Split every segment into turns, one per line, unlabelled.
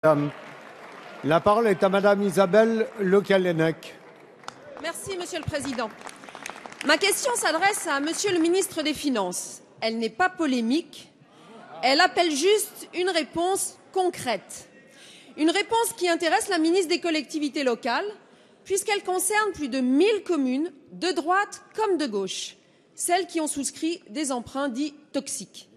La parole est à Madame Isabelle Le Callennec.
Merci, Monsieur le Président. Ma question s'adresse à Monsieur le ministre des Finances. Elle n'est pas polémique, elle appelle juste une réponse concrète. Une réponse qui intéresse la ministre des collectivités locales, puisqu'elle concerne plus de 1000 communes, de droite comme de gauche, celles qui ont souscrit des emprunts dits toxiques.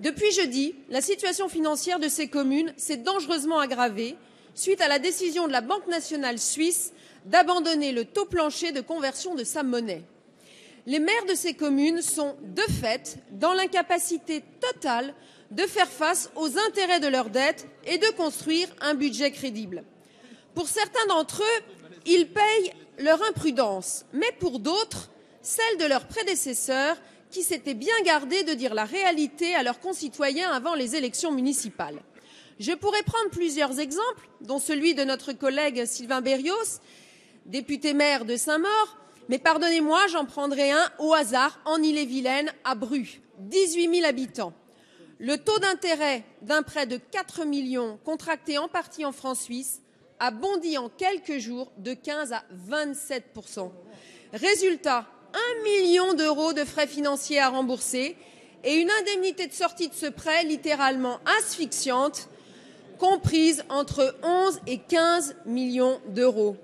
Depuis jeudi, la situation financière de ces communes s'est dangereusement aggravée suite à la décision de la Banque nationale suisse d'abandonner le taux plancher de conversion de sa monnaie. Les maires de ces communes sont, de fait, dans l'incapacité totale de faire face aux intérêts de leurs dettes et de construire un budget crédible. Pour certains d'entre eux, ils payent leur imprudence, mais pour d'autres, celle de leurs prédécesseurs qui s'étaient bien gardés de dire la réalité à leurs concitoyens avant les élections municipales. Je pourrais prendre plusieurs exemples, dont celui de notre collègue Sylvain Berrios, député maire de Saint-Maur, mais pardonnez-moi, j'en prendrai un au hasard en Ille-et-Vilaine, à Bru, 18 000 habitants. Le taux d'intérêt d'un prêt de 4 millions contracté en partie en francs suisses a bondi en quelques jours de 15 à 27%. Résultat, 1 million d'euros de frais financiers à rembourser et une indemnité de sortie de ce prêt littéralement asphyxiante, comprise entre 11 et 15 millions d'euros.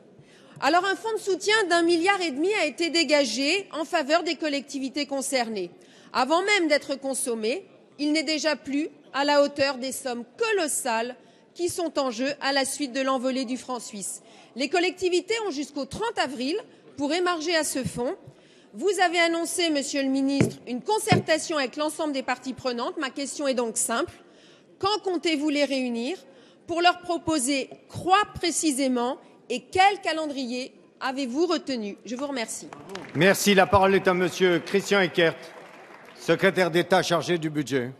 Alors un fonds de soutien d'1,5 milliard a été dégagé en faveur des collectivités concernées. Avant même d'être consommé, il n'est déjà plus à la hauteur des sommes colossales qui sont en jeu à la suite de l'envolée du franc suisse. Les collectivités ont jusqu'au 30 avril pour émarger à ce fonds. Vous avez annoncé, Monsieur le ministre, une concertation avec l'ensemble des parties prenantes. Ma question est donc simple. Quand comptez-vous les réunir pour leur proposer quoi précisément et quel calendrier avez-vous retenu? Je vous remercie.
Merci. La parole est à Monsieur Christian Eckert, secrétaire d'État chargé du budget.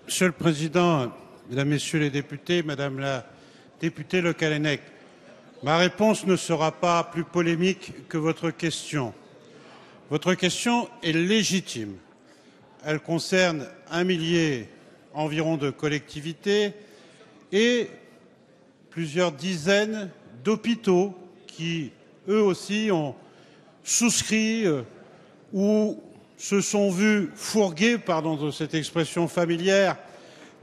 Monsieur le Président, Mesdames, Messieurs les députés, Madame la députée Le Callennec, ma réponse ne sera pas plus polémique que votre question. Votre question est légitime. Elle concerne 1 millier environ de collectivités et plusieurs dizaines d'hôpitaux qui, eux aussi, ont souscrit ou se sont vus fourguer, pardon de cette expression familière,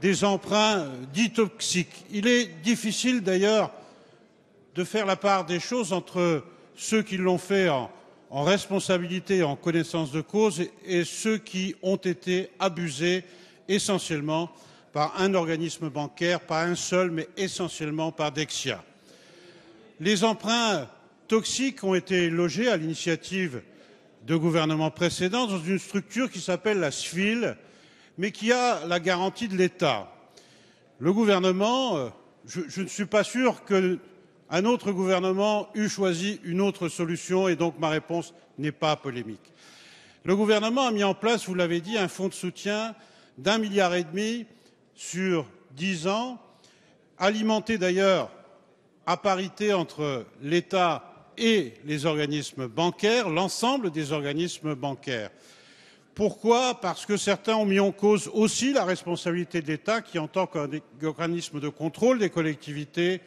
des emprunts dits toxiques. Il est difficile d'ailleurs de faire la part des choses entre ceux qui l'ont fait en responsabilité, en connaissance de cause, et ceux qui ont été abusés essentiellement par un organisme bancaire, pas un seul, mais essentiellement par Dexia. Les emprunts toxiques ont été logés à l'initiative de gouvernements précédents dans une structure qui s'appelle la SFIL, mais qui a la garantie de l'État. Le gouvernement, je ne suis pas sûr qu'un autre gouvernement eût choisi une autre solution, et donc ma réponse n'est pas polémique. Le gouvernement a mis en place, vous l'avez dit, un fonds de soutien d'1,5 milliard sur 10 ans, alimenté d'ailleurs à parité entre l'État et les organismes bancaires, l'ensemble des organismes bancaires. Pourquoi? Parce que certains ont mis en cause aussi la responsabilité de l'État qui, en tant qu'organisme de contrôle des collectivités,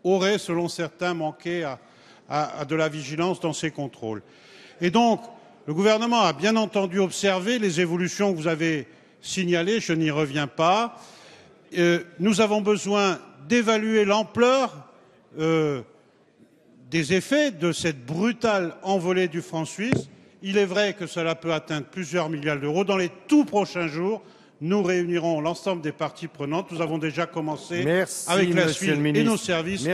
aurait, selon certains, manqué à de la vigilance dans ces contrôles. Et donc, le gouvernement a bien entendu observé les évolutions que vous avez signalées, je n'y reviens pas. Nous avons besoin d'évaluer l'ampleur des effets de cette brutale envolée du franc suisse. Il est vrai que cela peut atteindre plusieurs milliards d'euros. Dans les tout prochains jours, nous réunirons l'ensemble des parties prenantes. Nous avons déjà commencé avec la SFIL et nos services.